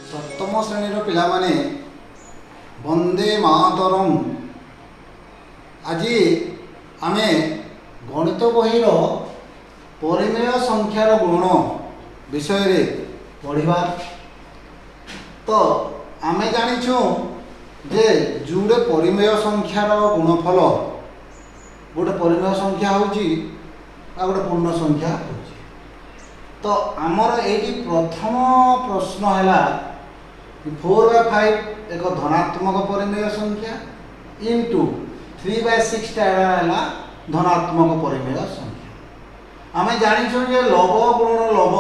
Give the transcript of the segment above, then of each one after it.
सप्तम श्रेणी पिला माने वंदे मातरम। आज आमे गणित बहिर परिमेय संख्यार गुण विषय रे पढ़िबा। तो आमे जानिछु जे जुड़े परिमेय संख्यार गुणफल गोटे परिमेय संख्या होची आ गोटे पूर्ण संख्या होची। तो आमर एटी प्रथम प्रश्न हैला 4/5 एक धनात्मक परिमेय संख्या इंटू 3/6 हैला धनात्मक परिमेय संख्या। आमे जानिछु जे लव गुणन लव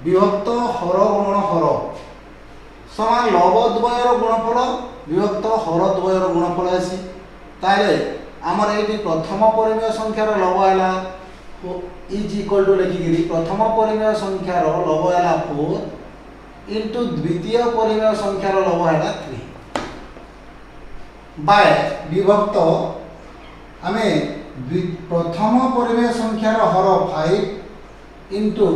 विभक्त हर गुणन हर समान लव द्वयर गुणफल विभक्त हर द्वयर गुणफल आसी। ताले आमर एटी प्रथम परिमेय संख्यार लव हैला इज इक्वल टू लिखिगिरी प्रथम परिमेय संख्यार लव हैला 4 इंटू द्वितीय परिमेय संख्यार लव हैला 3 बाय विभक्त आमे प्रथम परिमेय संख्यार हर 5 इंटू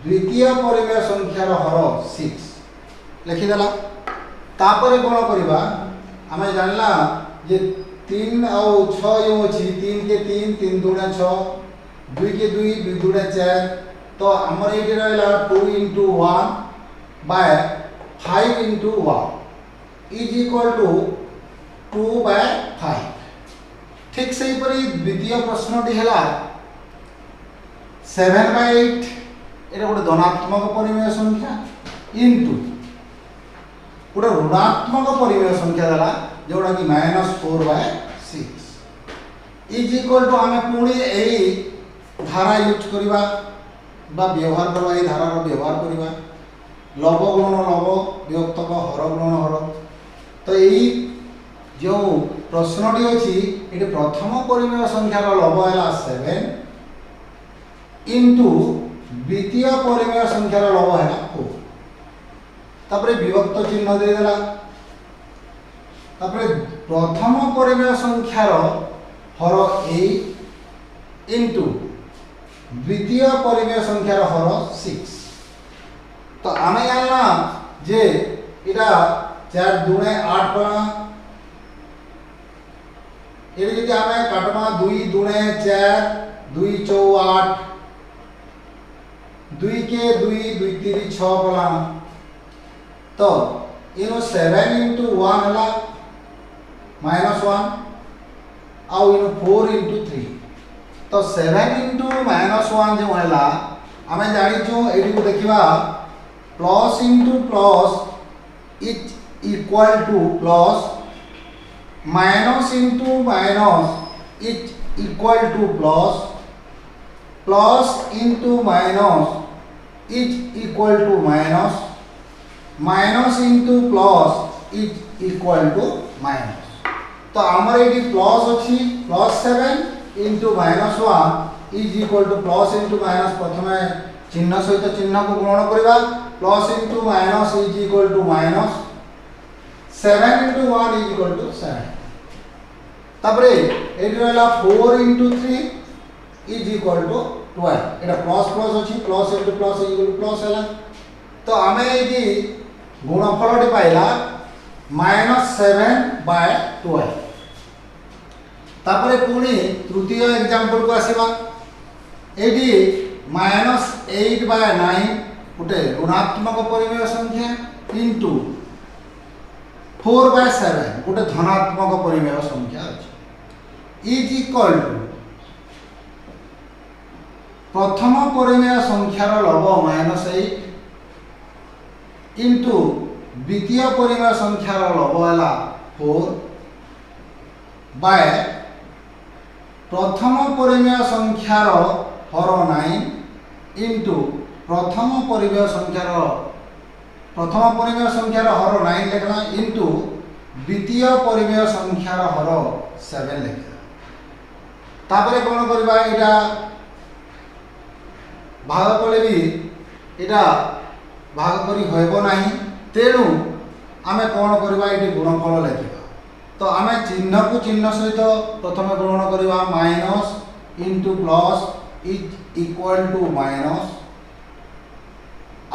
द्वितीय परिमेय संख्यार हर 6 लिखिदेला। तापर कोन करबा आमे जानला जे 3 और 6 यो अछि 3 के 3 3 दुना 6 2 के 2 2 दुना 4। तो हमर एटी रहला 2 into 1 by 5 into 1 is equal to 2/5। ठीक सही परी द्वितीय प्रश्नटी हैला 7/8 एटा गोटे धनात्मक परिमेय संख्या इंटू गोटे ऋणात्मक परिमेय संख्या देला जोड़ा कि -4/6 इज इक्वल टू आमे पुणी एई धारा यूज करिबा बा व्यवहार करबा ए धारार व्यवहार करिबा लव गुणन लव विभक्तक हर गुणन हर। तो एई जो प्रश्नटी अछि एटी प्रथम परिमेय संख्यार लव हैला 7 इंटू द्वितीय परिमेय संख्यार लव हैला 4। तापरे विभक्त चिन्ह दे देला। तापरे प्रथम परिमेय संख्यार हर 8 इंटू द्वितीय परिमेय संख्यार हर 6। तो आमे जानला जे इटा 4 दुणे 8 पड़ा एडी जति आमे काटमा 2 दुणे 4 2 4 8 2 के 2 2 3 6 पड़ा। तो इनो 7 into 1 हला -1 आउ इनो 4 into 3। तो 7 into -1 जो हला आमे जानि छु एडी को देखिबा plus into plus is equal to plus minus into minus is equal to plus plus into minus is equal to minus minus into plus is equal to minus. तो आमर एटी प्लस अछि +7 into -1 is equal to plus into minus प्रथमे चिन्ह सहित चिन्ह को गुणन करबा plus into minus is equal to minus 7 into 1 is equal to 7। तबरे एटी रहला 4 into 3 is equal to 12। Etah plus plus अछि plus into plus is equal to plus हैला। तो आमे एटी गुणफलटी पाइला -7/12। तापरे पुणी तृतीय एग्जांपल को आसीबा एटी -8/9 गोटे ऋणात्मक परिमेय संख्या इंटू 4/7 गोटे धनात्मक परिमेय संख्या अछि इज इक्वल टू प्रथम परिमेय संख्यार लव -8 इंटू द्वितीय परिमेय संख्यार लव है 4 बाय प्रथम परिमेय संख्यार हर 9 इंटू प्रथम परिमेय संख्यार हर 9 लिखला इंटू द्वितीय परिमेय संख्यार हर 7 लिखला तापरे कोन करबा इटा भाग कले भी इटा भाग करी होइबो नाही तेणु आमे कोन करबा इटी गुणफल लिखिबा तो आमे चिन्ह को चिन्ह सहित प्रथम ग्रहण करबा minus into plus is equal to minus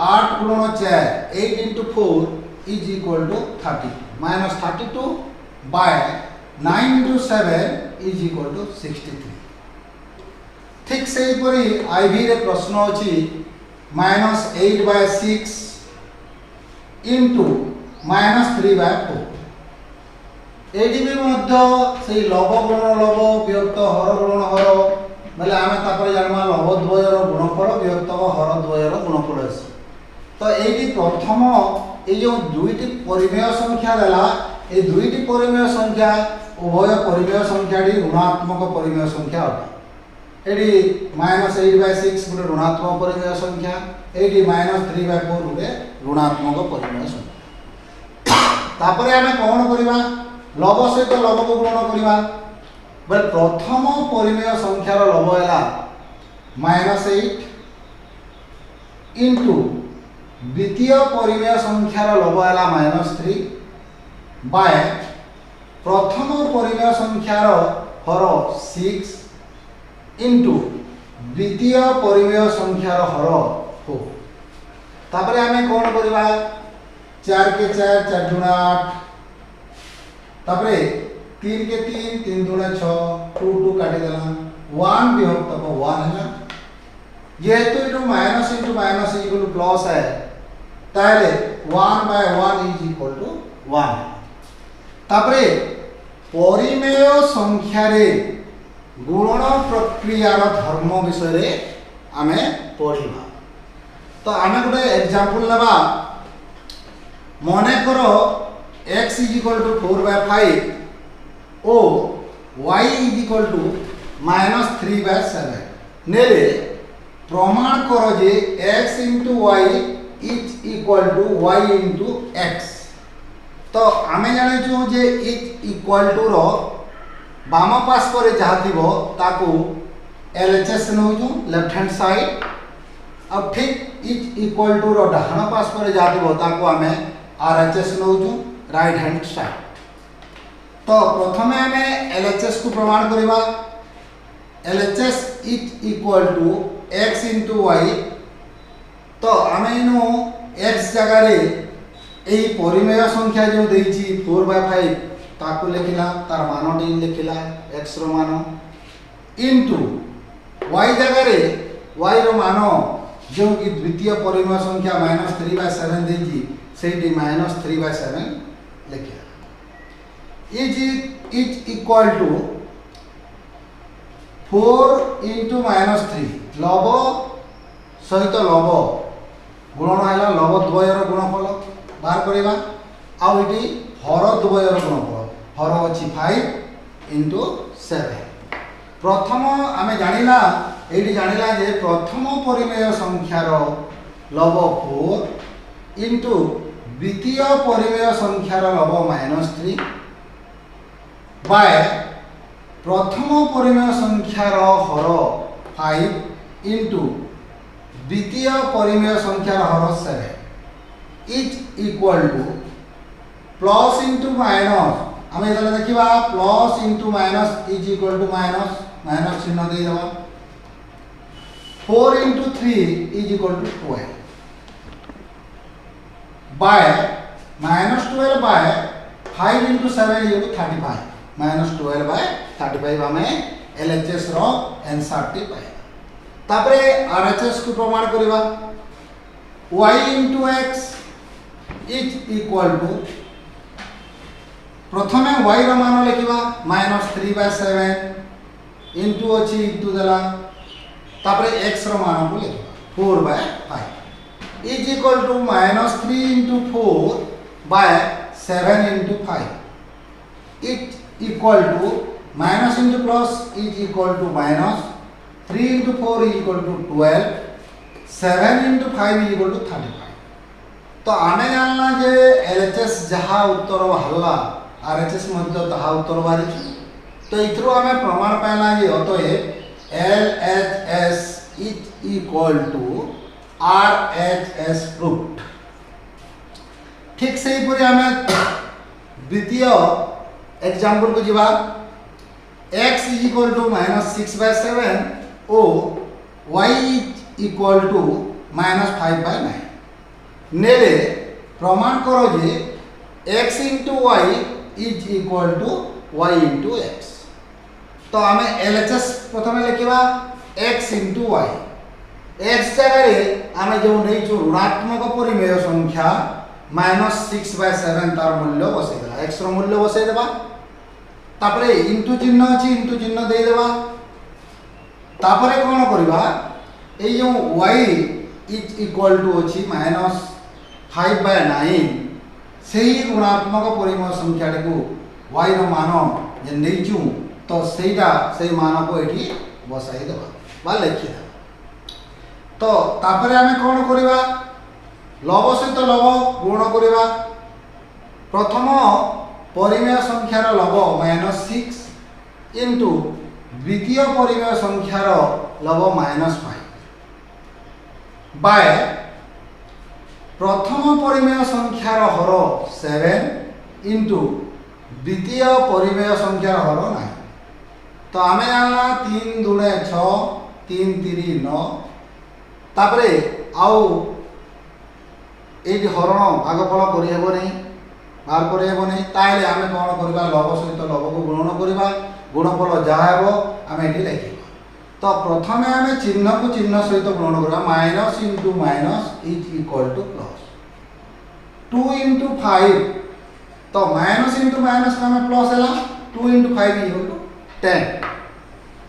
8 गुणन 4 8 into 4 is equal to 32 minus 32 by 9 into 7 is equal to 63 ठीक से परी आईवी रे प्रश्न अछि -8/6 इंटू -3/4 एडी भी मध्य से लव गुणन लव विभक्त हर गुणन हर बेले आमे तापर जानमा लव द्वयर गुणफल विभक्त हर द्वयर गुणफल अछि तो एडी प्रथम ए जो दुईटी परिमेय संख्या देला ए दुईटी परिमेय संख्या उभय परिमेय संख्याटी ऋणात्मक परिमेय संख्या अटे एडी -8/6 गुटे ऋणात्मक परिमेय संख्या एडी -3/4 गुटे ऋणात्मक परिमेय संख्या तापरे आमे कोन करिबा लव सहित लव को गुणन करिबा बेल प्रथम परिमेय संख्यार लव हैला -8 इंटू द्वितीय परिमेय संख्यार लव हैला -3 बाय प्रथम परिमेय संख्यार हर 6 इंटू द्वितीय परिमेय संख्यार हर 4 तापरे आमे कोन करिबा 4 के 4 4 गुणा 8 तापरे 3 के 3 3 गुणा 6 2 2 काटी देला 1 विभक्त 1 है जेहेतु इटू minus into minus equal to plus है ताले 1/1 इज इक्वल टू 1 तापरे परिमेय संख्या रे गुणन प्रक्रियार धर्म विषय रे आमे पढ़िबा तो आमे गोटे एग्जांपल लेबा मने करो x इज इक्वल टू 4/5 ओ y इज इक्वल टू -3/7 नेले प्रमाण करो जे x into y is equal to y into x तो आमे जाने छु जे इज इक्वल टू रो बाम पास पर जहाँ थी ताकू LHS नौजु लेफ्ट हैंड साइड अब ठीक इज इक्वल टू रो डाहाण पास पर जहाँ थी ताकू आमे RHS नौजु राइट हैंड साइड तो प्रथमे आमे LHS को प्रमाण करिबा LHS is equal to x into y तो आमे इनो x जगह रे एही परिमेय संख्या जो देइची 4/5 ताकू लिखिला तार मान डी लिखिला x रो मान इनटू y जगह रे y रो मान जो कि द्वितीय परिमेय संख्या -3/7 देजी सेठी -3/7 लिखिला इज इक्वल टू 4 इंटू -3 लव सहित लव गुणन हैला लव द्वयर गुणफल बाहर करिबा आ इटी हर द्वयर गुणफल हर अछि 5 इंटू 7 प्रथम आमे जानिला एठी जानिला जे प्रथम परिमेय संख्यार लव 4 इंटू द्वितीय परिमेय संख्यार लव -3 बाय प्रथम परिमेय संख्यार हर 5 इंटू द्वितीय परिमेय संख्यार हर 7 is equal to plus into minus हमें इधर देखिबा plus into minus is equal to minus minus चिन्ह दे देबा 4 into 3 is equal to 12 by -12 by 5 into 7 is equal to 35 -12 by 35 हमें LHS रो आंसर टी पाए तापरे RHS को प्रमाण करिबा y into x is equal to प्रथमे y रो मान लिखिबा -3/7 इंटू अछि इंटू देला तापरे x रो मान को लिखिबा 4/5 is equal to -3 into 4/7 into 5 it equal to minus into plus is equal to minus 3 into 4 is equal to 12 7 into 5 is equal to 35 तो आमे जानना जे एलएचएस जहा उत्तर बाहरला आरएचएस मध्ये तहा उत्तर बाहरी तो इथरो आमे प्रमाण पाइला जे अतएव LHS is equal to RHS proved ठीक सही परि आमे द्वितीय एग्जांपल को जीवा x is equal to -6/7 O y is equal to -5/9 नेले प्रमाण करो जे x into y is equal to y into x तो हमें LHS प्रथम लिखिबा x into y x जगह रे हमें जो नै जो ऋणात्मक परिमेय संख्या -6/7 तार मूल्य बसै देला x रो मूल्य बसै देबा तापरे इंटू चिन्ह अछि इंटू चिन्ह दे देबा तापरे कोन करबा ए जो y इज इक्वल टू अछि -5/9 सेही ऋणात्मक परिमेय संख्या को y रो मान जे नैचू तो सेटा सेही मान को एठी बसाई देबा बा लिखि देबा तो तापरे हमें कोन करबा लव सहित लव गुण करबा प्रथम परिमेय संख्यार लव -6 इंटू द्वितीय परिमेय संख्यार लव -5 बाय प्रथम परिमेय संख्यार हर 7 इंटू द्वितीय परिमेय संख्यार हर 9 तो आमे जानला 3 दुणे 6 3 3 9 तापरे आउ एटी हरण भागफल करि हेबो नै बाहर करे हेबो नै ताइले आमे कोन करबा लव सहित लव को गुणन करबा गुणफल जहा हेबो आमे एटी लिखिबा तो प्रथमे आमे चिन्ह को चिन्ह सहित गुणन करबा minus into minus is equal to plus 2 into 5 तो माइनस इंटू माइनस का में प्लस हैला 2 into 5 इज इक्वल टू 10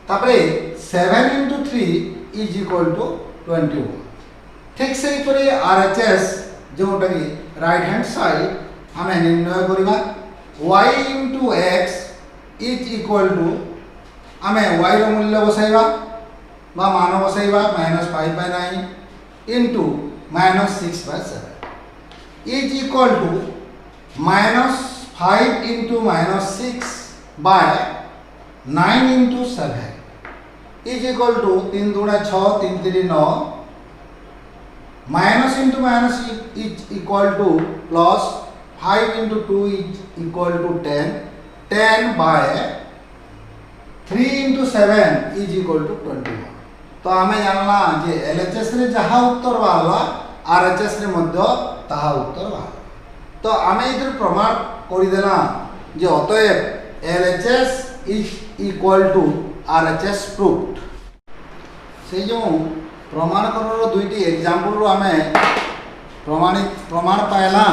तापरे 7 into 3 इज इक्वल टू 21 ठीक से परे आरएचएस जोटा कि राइट हैंड साइड हमें निर्णय करबा y into x is equal to हमें y रो मूल्य बसाइबा बा मान बसाइबा -5/9 into -6/7 is equal to -5 into -6/9 into 7 is equal to 3 दुणे 6 3 3 9 minus into minus is equal to plus 5 into 2 is equal to 10 10 by 3 into 7 is equal to 21 तो हमें जानला जे LHS रे जहा उत्तर बाहला आरएचएस रे मध्य ताहा उत्तर बाहला तो हमें इधर प्रमाण करि देला जे अतएव LHS is equal to RHS proved से जो प्रमाण करर दुईटी एग्जांपल रो हमें प्रमाण पाइला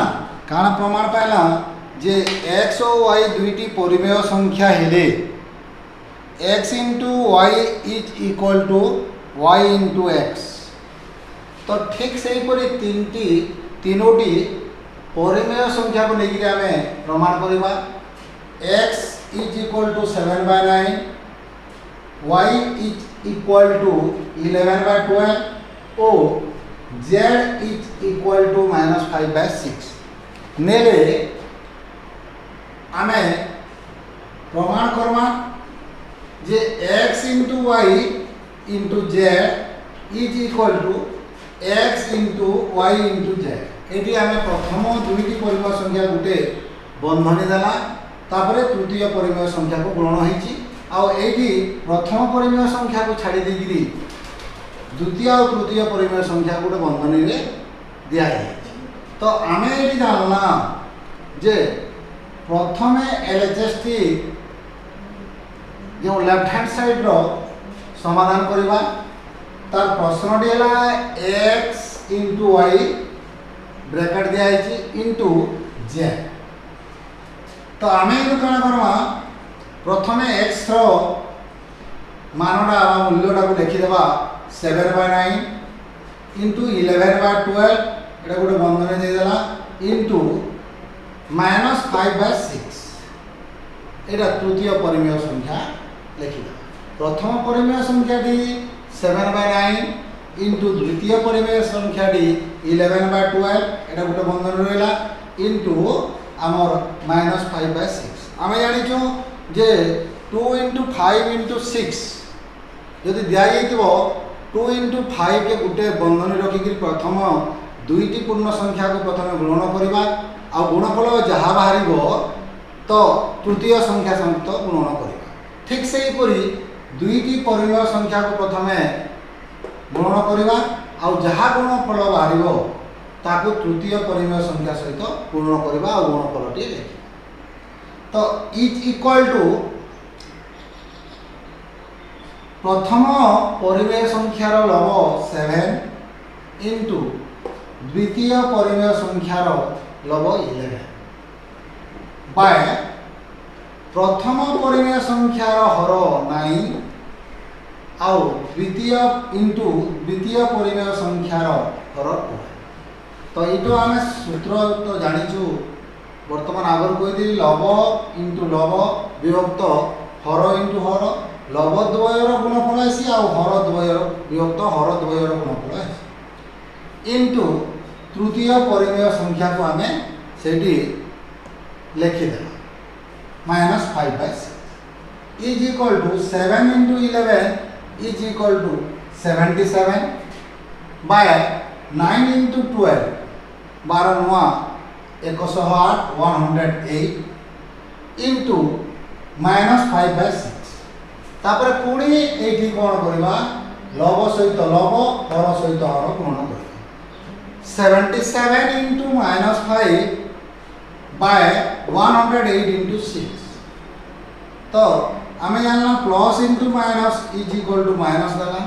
काना प्रमाण पाइला जे x और y दुईटी परिमेय संख्या हेले x into y is equal to y into x तो ठीक सही परि तीनोटी परिमेय संख्या को लेकिन हमें प्रमाण करबा x is equal to 7/9 y is equal to 11/12 और z is equal to -5/6 नेले हमें प्रमाण करमा जे x into y into z is equal to x into y into z eighty हमें प्रथम दुईटी परिमेय संख्या गुटे बंधनी देला तापरे तृतीय परिमेय संख्या को गुणन होईची आ एटी प्रथम परिमेय संख्या को छाड़ी देगिरी द्वितीय और तृतीय परिमेय संख्या गुटे बंधनी रे दिया है तो आमे एटी जानला जे प्रथमे एलएचएस टी जो लेफ्ट हैंड साइड रो समाधान करबा तार प्रश्नटी हला x इंटू वाई ब्रैकेट दिया है इंटू जेड। तो आम ये कौन करवा प्रथम एक्स मानटा मूल्यटा को लिखिदेवा 7/9 इंटू 11/12 एटा गोटे बंधन देदेला इंटू -5/6 एटा तृतीय परिमेय संख्या लिखिदेवा। प्रथम परिमेय संख्याटी 7/9 इंटू द्वितीय परिमेय संख्याटी 11/12 एटा गोटे बंधन रहा इंटू आमर -5/6। आम जाचु जे 2 × 5 × 6 जदि दिखाई 2 × 5 के गोटे बंधन रखिक प्रथम दुईटी पूर्ण संख्या को प्रथम गुणन करवा आ गुणफल जहाँ बाहर तो तृतीय संख्या सहित गुणन करवा। ठीक से हीपरी दुईटी परिमेय संख्या को प्रथम गुणन करवा आ जहाँ गुणफल बाहर ताकू तृतीय परिमेय संख्या सहित गुणन करवा और गुणफलटी लिखा। तो इज इक्वल टू प्रथम परिमेय संख्यार लब 7 इंटू द्वितीय परिमेय संख्यार लब 11 बाय प्रथम परिमेय संख्यार हर 9 आउ द्वितीय इंटू द्वितीय परिमेय संख्यार हर 2। तो ये आम सूत्र तो जाचु बर्तमान आगर कही लब इंटू लब विभक्त हर इंटू हर लब द्वयर गुणफल आसी आ हर द्वयर विभक्त हर द्वयर गुणफल आसी इंटू तृतीय परिमेय संख्या को आम से लिखिदे -5/6 is equal to 7 × 11 is equal to 77 by 9 × 12 12 नुआ 108 108 इंटू -5/6 तापर पुणी ये कौन करवा लब सहित लब हर सहित हर गुणन कर 77 × -5 बाय 108 × 6। तो आम जानना plus into minus is equal to minus देला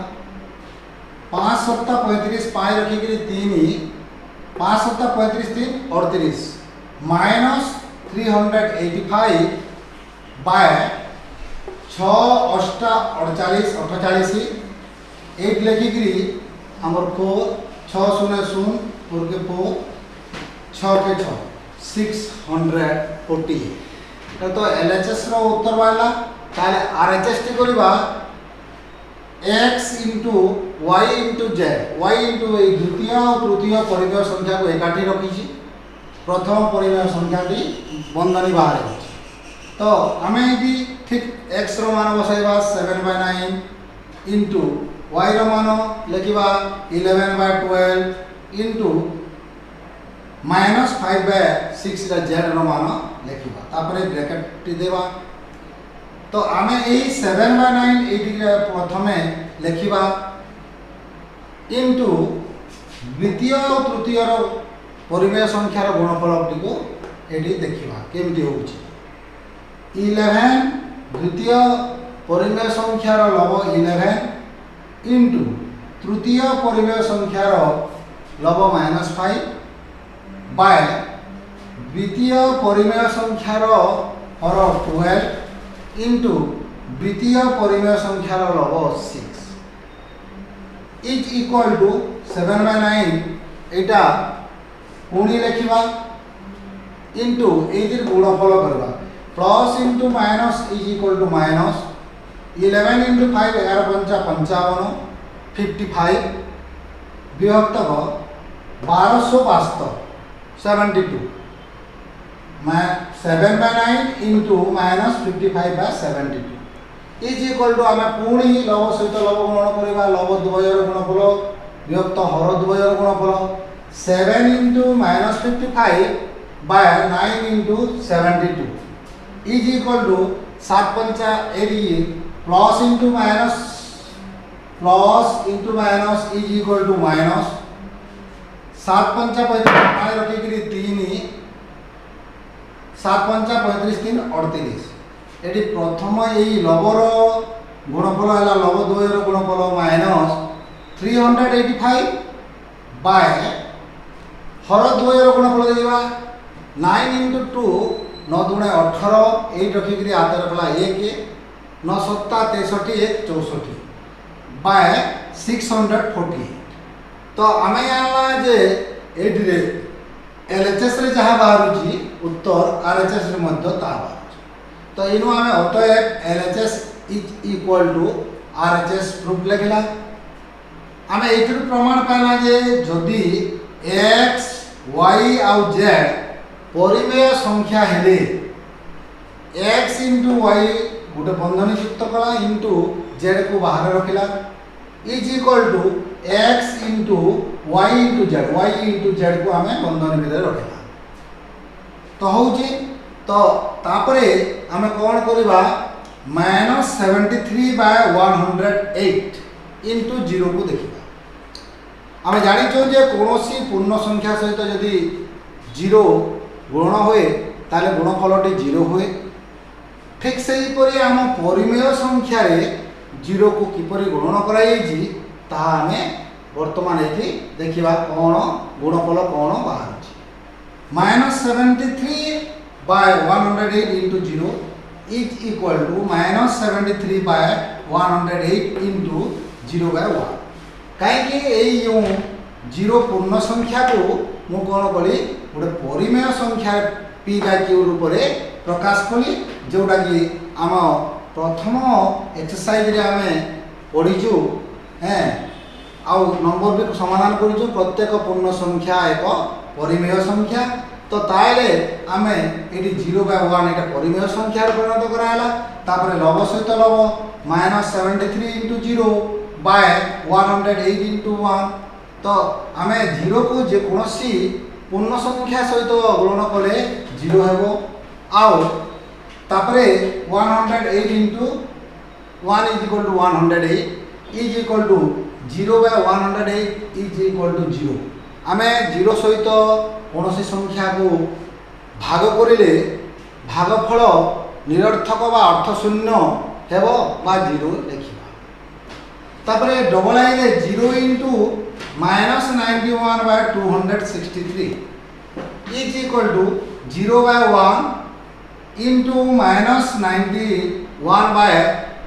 5 × 7 = 35 5 रखिक 3 5 × 7 = 35 3 38 -385 बाय 6 8 48 48 8 लिखिक आमर 4 6 0 0 4 के 4 6 के 6 648। तो LHS रो उत्तर बाहला ताले RHS टी करबा x × y × z y × द्वितीय और तृतीय परिमेय संख्या को एकाठी रखी प्रथम परिमेय संख्याटी बंधनी बाहर। तो आम ये ठीक x रो मान बसाइबा 7/9 इंटू y रो मान लिखा 11/12 इंटू -5/6 z रो मान लिखा तापर ब्रैकेट टी देवा। तो आम यही 7/9 ये प्रथम लिखा इंटू द्वितीय और तृतीय परिमेय संख्यार गुणफलटी को ये देखा केमती हो 11 द्वितीय परिमेय संख्यार लब 11 इंटू तृतीय परिमेय संख्यार लब -5 बाय द्वितीय परिमेय संख्यार हर 12 इंटू द्वितीय परिमेय संख्यार लब 6 इज इक्वल टू 7/9 एटा पुणी लिखा इंटू ये गुणफल करवा plus into minus is equal to minus 11 × 5 11 × 5 55 55 विभक्त 1272 72 7/9 इंटू -55/72 इज इक्वल टू आम पुणी लब सहित लब गुणन करवा लब द्वयर गुणफल विभक्त हर द्वयर गुणफल 7 × -55 by 9 × 72 is equal to 7 × 5 plus into minus is equal to minus 7 × 5 35 रखिक 3 7 × 5 35 3 38 ये प्रथम यही लबर गुणफल है लब द्वयर गुणफल -385 बाय हर द्वयर गुणफल देखा 9 इंटू 2 9 दुणे 18 8 रखिक हाथ रखला 1 9 7 63 1 64 बाय 640 तो आम जानला जे ये एलएचएस रे जहाँ बाहर उत्तर आरएचएस रे मध्य ता बाहर तो इनु आम अतएव LHS is equal to RHS proof लिखला आम ये प्रमाण पाइला जे जदि एक्स वाई आउ जेड परिमेय संख्या हेले एक्स इंटू वाई गोटे बंधनी युक्त कला इंटू जेड को बाहर रखिला is equal to X into Y into Z को आम बंधनी भितर रखिला तो हूँ तो तापरे आम कौन करवा -73 बाय 108 इंटू 0 को देखा आम जाचु जे कौन पूर्ण संख्या सहित जदि 0 गुणन हुए ताले गुणफलटी 0 हुए ठीक से हीपरि आम परिमेय संख्या रे 0 को किपरि गुणन कराई आम वर्तमान ये देखा कौन गुणफल कौन बाहर -73 by 108 into 0 is equal to -73 by 108 into 0 by 1 कहीं 0 पूर्ण संख्या को मु कौन कली गोटे परिमेय संख्या पी बाय क्यू रूप में प्रकाश कली जोटा कि आम प्रथम एक्सरसाइज रे आम पढ़ीचु हैं आउ नंबर भी समाधान करूँ प्रत्येक पूर्ण संख्या एक परिमेय संख्या तो ताले आम ये 0 बाय 1 ये परिमेय संख्या परिणत कराला तापर लव सहित लव -73 इंटू 0 बाय 108 इंटू 1 तो आम 0 को जेकोसी पूर्ण संख्या सहित गुणन कले 0 हेबो आउ तापर 108 into 1 is equal to 108 is equal to 0 by 108 is equal to 0 आम 0 सहित कौन संख्या को भाग करें भागफल निरर्थक बा अर्थशून्य हेब बा 0 लिखा तापर double I 0 into -91 by 263 is equal to 0 by 1 into -91 by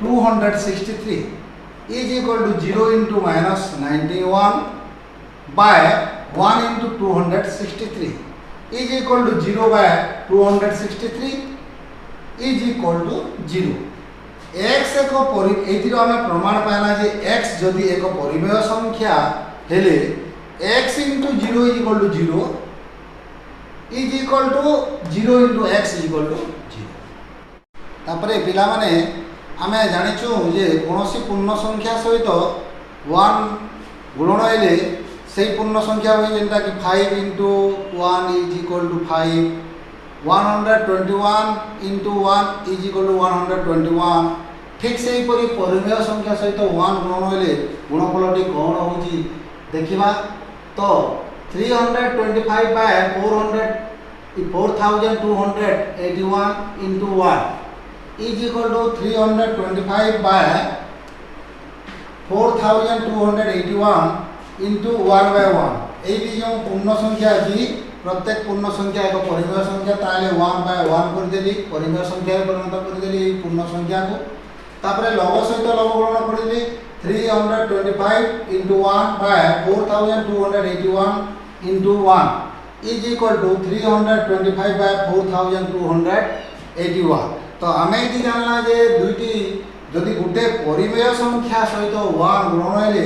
263 is equal to 0 into -91 by 1 into 263 is equal to 0 by 263 is equal to 0 x एक आम प्रमाण पाइला जे x जदि एक परिमेय संख्या हेले x into 0 is equal to 0 is equal to 0 into x is equal to 0 तापरे पिला माने आमे जानिचु जे कोनोसी पूर्ण संख्या सहित 1 गुणन हेले से पूर्ण संख्या होई जेंटा कि 5 into 1 is equal to 5 121 into 1 is equal to 121 ठीक से हीपरि परिमेय संख्या सहित 1 गुणन हेले गुणफलटी कौन होची देखिबा तो 325 by 4281 into 1 is equal to 325 by 4281 into 1 by 1 ये जो पूर्ण संख्या अच्छी प्रत्येक पूर्ण संख्या एक परिमेय संख्या ताले 1 by 1 कर देली परिमेय संख्या परिणत कर देली पूर्ण संख्या को तापरे लव सहित लव गुणन कर देली 325 into 1 by 4281 into 1 is equal to 325 by 4281 तो आम ये जानला जे दुईटी जदि गोटे परिमेय संख्या सहित 1 गुणन हेले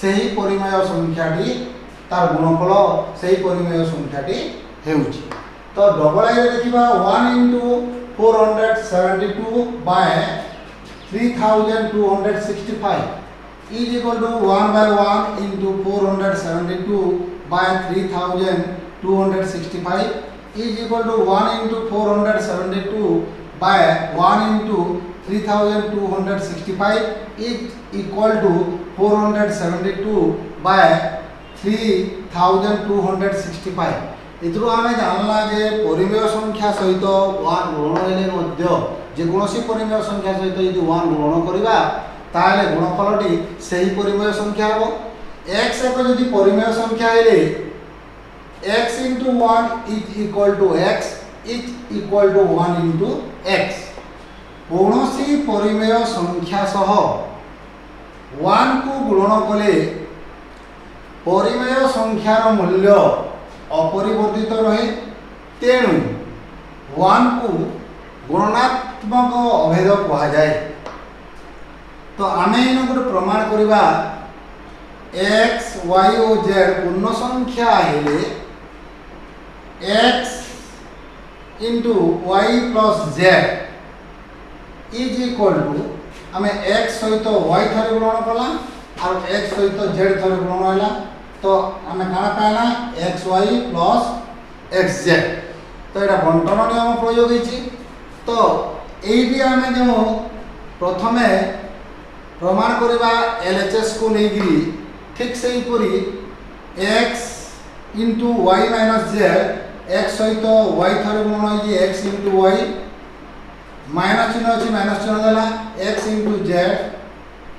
सही परिमेय संख्याटी तार गुणफल सही परिमेय संख्याटी हेउची तो डबल आई देखिबा 1 into 472 by 3265 is equal to 1 by 1 into 472 by 3265 is equal to 1 into 472 by 1 into 3265 is equal to 472 by 3265 इतरो आमे जानला जे परिमेय संख्या सहित 1 गुणन हेले मध्य जे कोनोसी परिमेय संख्या सहित यदि 1 गुणन करिबा ताले गुणफलटी सही परिमेय संख्या हो x एक जदि परिमेय संख्या हेले x into 1 is equal to x is equal to 1 into x कौनसी परिमेय संख्या सह 1 को गुणन कले परिमेय संख्यार मूल्य अपरिवर्तित रहे तेणु 1 को गुणनात्मक अभेद कहा जाए। तो आमे इन गोटे प्रमाण करिबा x y और z पूर्ण संख्या हेले x into y plus z is equal to आमे x सहित y थरे गुणन कला और x सहित z थरे गुणन होला तो आमे काना पाइला xy plus xz। तो एटा बंटन नियम प्रयोग होइछि। तो एइबी आमे जो प्रथमे प्रमाण करिबा LHS को लेगिरी ठीक सही परी x into y minus z x सहित y थरे गुणन होइछि x into y माइनस चिन्ह अछि माइनस चिन्ह देला x into z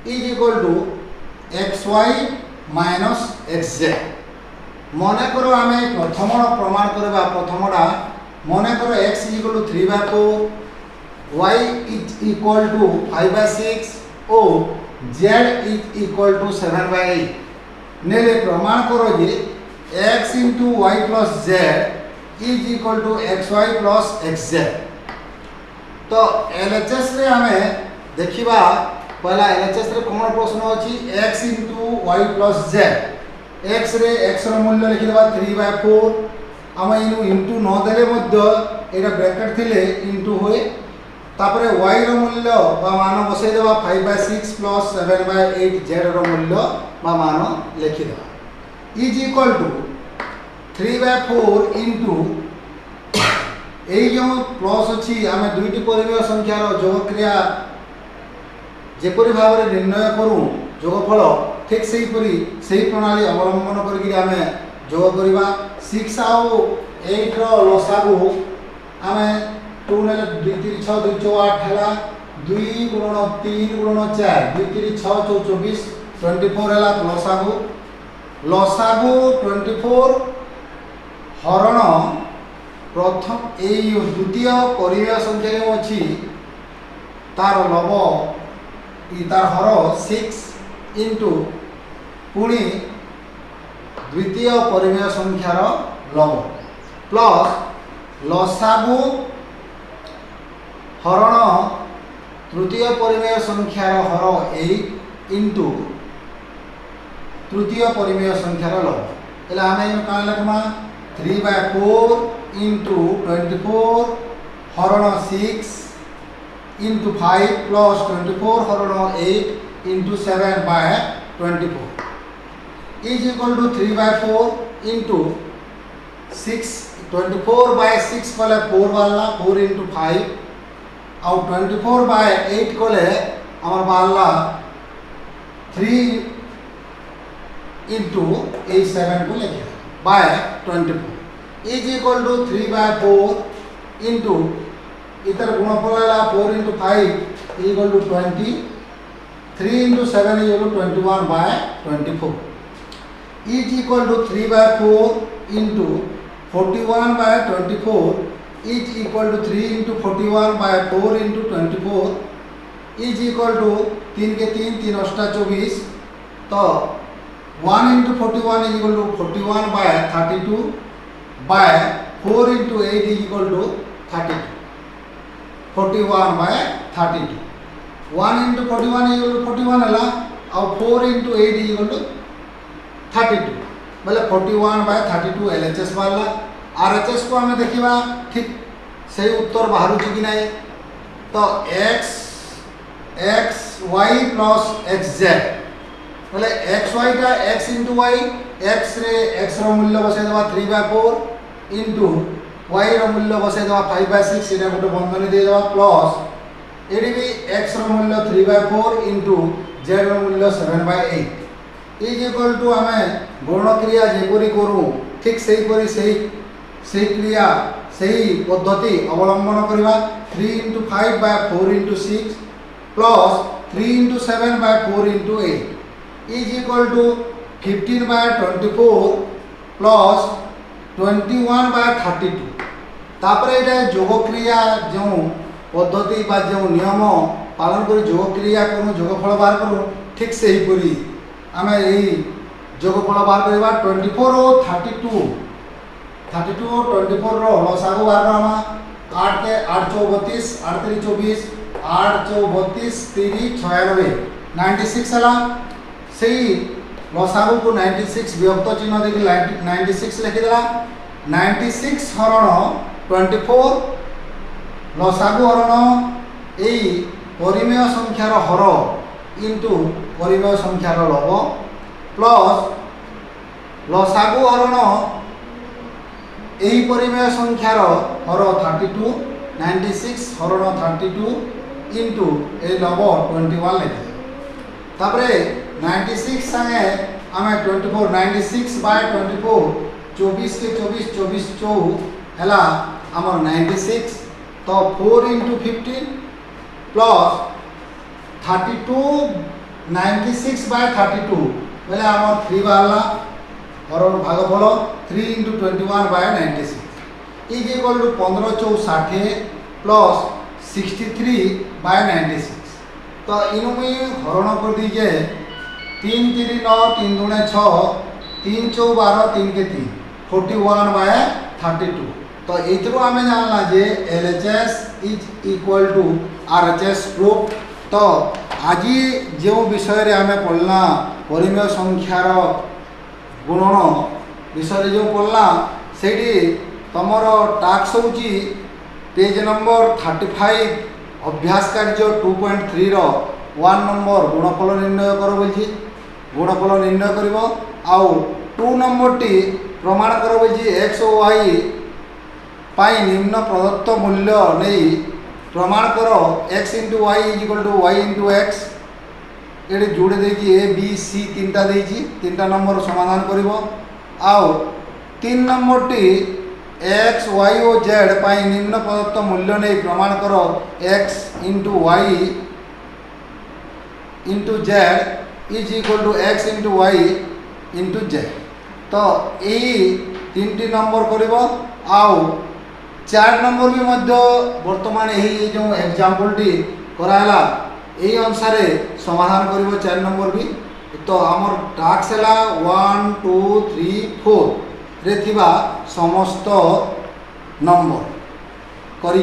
is equal to xy minus xz। मने करो आमे प्रथम प्रमाण करबा प्रथमडा मने करो x is equal to 3/4 y is equal to 5/6 और z is equal to 7/8 नेले प्रमाण करो जे x into y plus z is equal to xy plus xz। तो LHS रे हमें देखिबा पहला LHS रे कोन प्रश्न अछि x into y plus z x रे x रो मूल्य लिखि देबा 3/4 हम इनु इनटू न देले मध्य एटा ब्रैकेट थिले इनटू होय तापरे y रो मूल्य बा मान बसै देबा 5/6 plus 7/8 z रो मूल्य बा मान लिखि देबा इज इक्वल टू 3/4 इनटू एई जो प्लस अछि आमे दुईटी परिमेय संख्या रो जोग क्रिया जेपरि भाव रे निर्णय करू जोगफल ठीक सही परी सही प्रणाली अवलंबन करके आमे जोग करिबा 6 आउ 8 रो लसागु आमे 2 ने 2 3 6 2 4 8 हला 2 गुणन 3 गुणन 4 2 3 6 24 24 हला लसागु 24 हरण प्रथम ए द्वितीय परिमेय संख्या जो अछि तार लव इ तार हर 6 इनटू पुणी द्वितीय परिमेय संख्यार लव प्लस लसागु हरण तृतीय परिमेय संख्यार हर 8 इनटू तृतीय परिमेय संख्यार लव एला आमे का लिखमा 3/4 into 24 हरण 6 into 5 plus 24 हरण 8 into 7/24 is equal to 3/4 into 6 24/6 कले 4 वाला 4 into 5 और 24/8 कले हमर वाला 3 into 7 को लिखे by 24 is equal to 3/4 into इतर गुणफल है 4 into 5 is equal to 20 3 into 7 is equal to 21/24 is equal to 3/4 into 41/24 is equal to 3 into 41/4 into 24 is equal to 3 के 3 3 अष्टा 24 तो 1 into 41 is equal to 41/32 by 4 into 8 is equal to 32 41/32 1 into 41 is equal to 41 हला और 4 into 8 is equal to 32 मतलब 41/32 LHS वाला RHS को हमें देखिबा ठीक सही उत्तर बाहर कि नहीं तो x y plus xz मतलब xy का x into y x रे x रो मूल्य बसे देबा 3/4 into y रो मूल्य बसे देबा 5/6 एटा गोटे बंधनी दे देबा प्लस एडी भी x रो मूल्य 3/4 into z रो मूल्य 7/8 इज इक्वल टू हमें गुण क्रिया जेपरी करू ठीक सही परी सही क्रिया सही पद्धति अवलंबन करबा 3 into 5/4 into 6 plus 3 into 7/4 into 8 is equal to 15/24 plus 21/32 तापर ये जोग क्रिया जो पद्धति बा जो नियम पालन कर जोग क्रिया करूँ जोगफल बाहर करूँ ठीक से ही पूरी आम यही जोगफल बाहर करवा 24 और 32 24 लसागु बाहर करमा 8 के 8 चौ 32 8 3 24 8 चौ 32 3 96 96 है से लसागु को 96 विभक्त चिन्ह देखिए 96 लिखिदेला 96 हरण 24 लसागु हरण यही परिमेय संख्यार हर इंटू परिमेय संख्यार लव प्लस लसागु हरण यही परिमेय संख्यार हर 32 96 हरण 32 इंटू ए लव 21 लिखे तापरे 96 संगे आम 24 96/24 24 के 24 24 चौ है आमर 96 तो 4 इंटू 15 प्लस 32 96/32 बोले आमर 3 बाहर और भागफल 3 इंटू 21/96 इज इक्वल टू 15 चौ 60 प्लस 63/96 तो इनू मुई हरण कर दीजिए 3 3 9 3 दूने 6 3 चौ 12 3 के 3 41/32 तो इतरू आम जानला जे LHS is equal to RHS proof तो आज जो विषय आम पढ़ला परिमेय संख्यार गुणन विषय जो पढ़ला से तुमर टास्क होची पेज नंबर 35 अभ्यास कार्य 2.3 रो 1 नंबर गुणफल निर्णय कर बोली गुणफल निर्णय कर आउ 2 नंबर टी प्रमाण कर बोली एक्स और वाई पाई निम्न प्रदत्त मूल्य नहीं प्रमाण कर x into Y is equal to Y into X ये जोड़े देखिए ए बी सी 3टा देती 3टा नंबर समाधान कर आउ 3 नंबर टी एक्स वाई और जेड पाई निम्न प्रदत्त मूल्य नहीं प्रमाण कर X into Y into Z is equal to X into Y into Z तो यही 3टी नंबर कर आउ 4 नंबर भी मध्य वर्तमान यही जो एग्जाम्पल टी कराला यही अनुसार समाधान कर 4 नंबर भी तो आमर टास्क है 1 2 3 4 रे थिबा समस्त नंबर करी